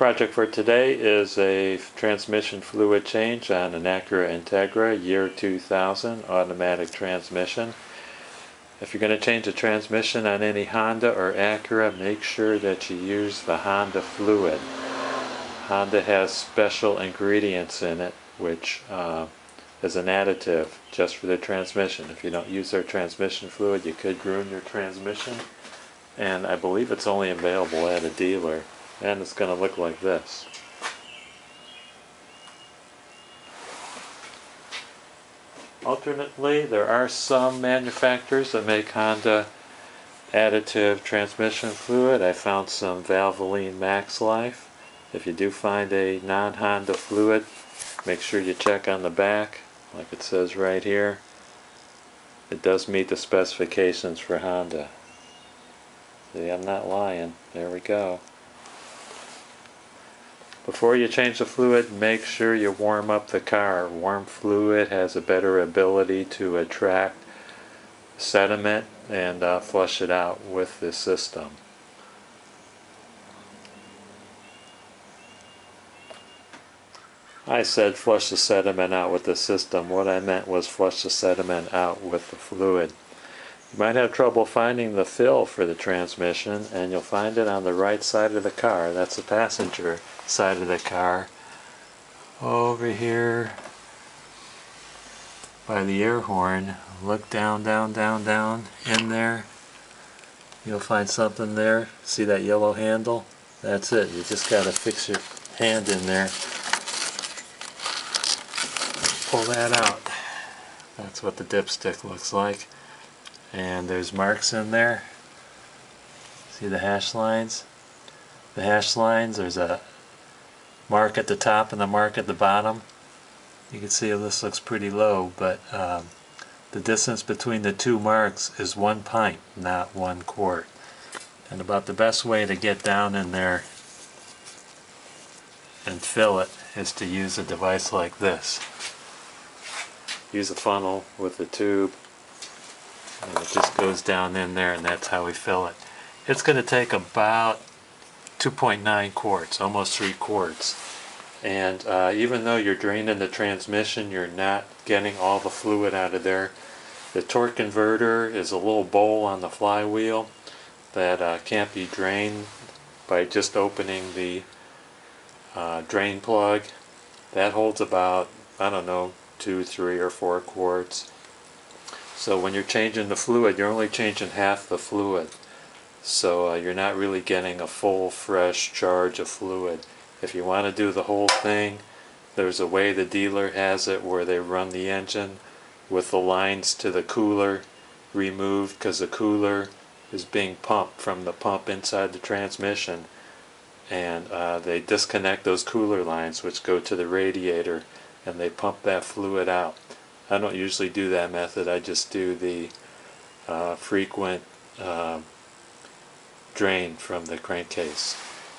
Project for today is a transmission fluid change on an Acura Integra year 2000 automatic transmission. If you're going to change a transmission on any Honda or Acura, make sure that you use the Honda fluid. Honda has special ingredients in it which is an additive just for the transmission. If you don't use their transmission fluid, you could ruin your transmission, and I believe it's only available at a dealer. And it's going to look like this. Alternately, there are some manufacturers that make Honda additive transmission fluid. I found some Valvoline Max Life. If you do find a non-Honda fluid, make sure you check on the back, like it says right here. It does meet the specifications for Honda. See, I'm not lying. There we go. Before you change the fluid, make sure you warm up the car. Warm fluid has a better ability to attract sediment and flush it out with the system. I said flush the sediment out with the system. What I meant was flush the sediment out with the fluid. You might have trouble finding the fill for the transmission, and you'll find it on the right side of the car. That's the passenger side of the car. Over here by the air horn, look down, down, down, down in there. You'll find something there. See that yellow handle? That's it. You just got to fix your hand in there. Pull that out. That's what the dipstick looks like. And there's marks in there. See the hash lines? The hash lines, there's a mark at the top and a mark at the bottom. You can see this looks pretty low, but the distance between the two marks is 1 pint, not 1 quart. And about the best way to get down in there and fill it is to use a device like this. Use a funnel with a tube, and it just goes down in there, and that's how we fill it. It's going to take about 2.9 quarts, almost 3 quarts. And even though you're draining the transmission, you're not getting all the fluid out of there. The torque converter is a little bowl on the flywheel that can't be drained by just opening the drain plug. That holds about, I don't know, 2, 3, or 4 quarts. So when you're changing the fluid, you're only changing half the fluid. So you're not really getting a full, fresh charge of fluid. If you want to do the whole thing, there's a way the dealer has it where they run the engine with the lines to the cooler removed, because the cooler is being pumped from the pump inside the transmission. And they disconnect those cooler lines, which go to the radiator, and they pump that fluid out. I don't usually do that method. I just do the frequent drain from the crankcase.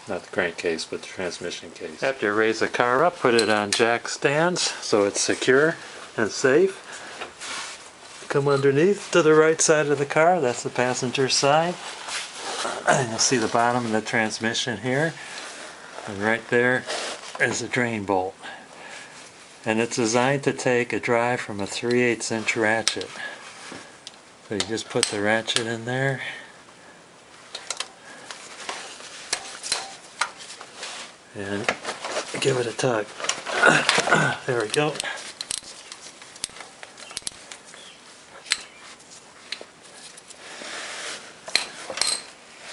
Not the crankcase, but the transmission case. After you raise the car up, put it on jack stands so it's secure and safe. Come underneath to the right side of the car. That's the passenger side. And you'll see the bottom of the transmission here. And right there is a drain bolt. And it's designed to take a drive from a 3/8 inch ratchet. So you just put the ratchet in there. And give it a tug. There we go.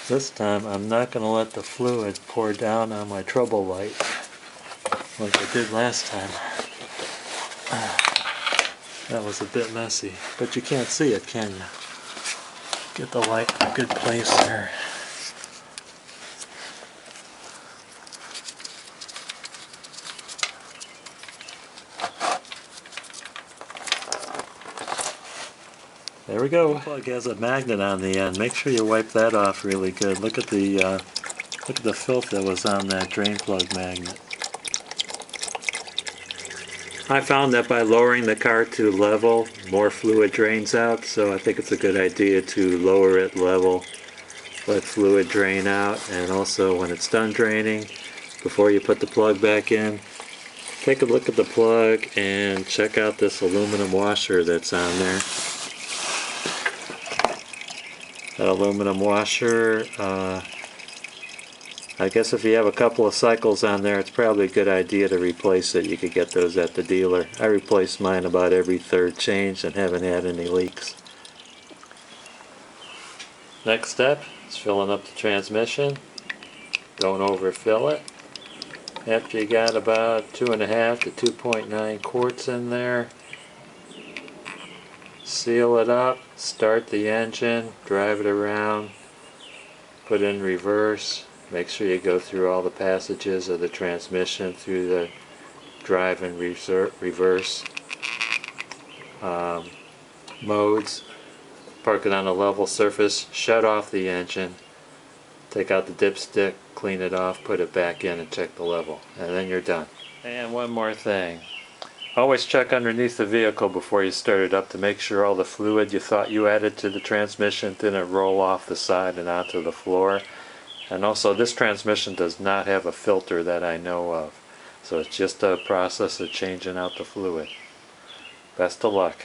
This time I'm not going to let the fluid pour down on my trouble light like I did last time. That was a bit messy, but you can't see it, can you? Get the light in a good place there. There we go. The plug has a magnet on the end. Make sure you wipe that off really good. Look at the filth that was on that drain plug magnet. I found that by lowering the car to level, more fluid drains out, so I think it's a good idea to lower it level, let fluid drain out, and also when it's done draining, before you put the plug back in, take a look at the plug and check out this aluminum washer that's on there. That aluminum washer, I guess if you have a couple of cycles on there, it's probably a good idea to replace it. You could get those at the dealer. I replace mine about every third change and haven't had any leaks. Next step is filling up the transmission. Don't overfill it. After you got about 2.5 to 2.9 quarts in there, seal it up, start the engine, drive it around, put in reverse. Make sure you go through all the passages of the transmission through the drive and reverse modes. Park it on a level surface, shut off the engine, take out the dipstick, clean it off, put it back in and check the level, and then you're done. And one more thing. Always check underneath the vehicle before you start it up to make sure all the fluid you thought you added to the transmission didn't roll off the side and onto the floor. And also, this transmission does not have a filter that I know of. So it's just a process of changing out the fluid. Best of luck.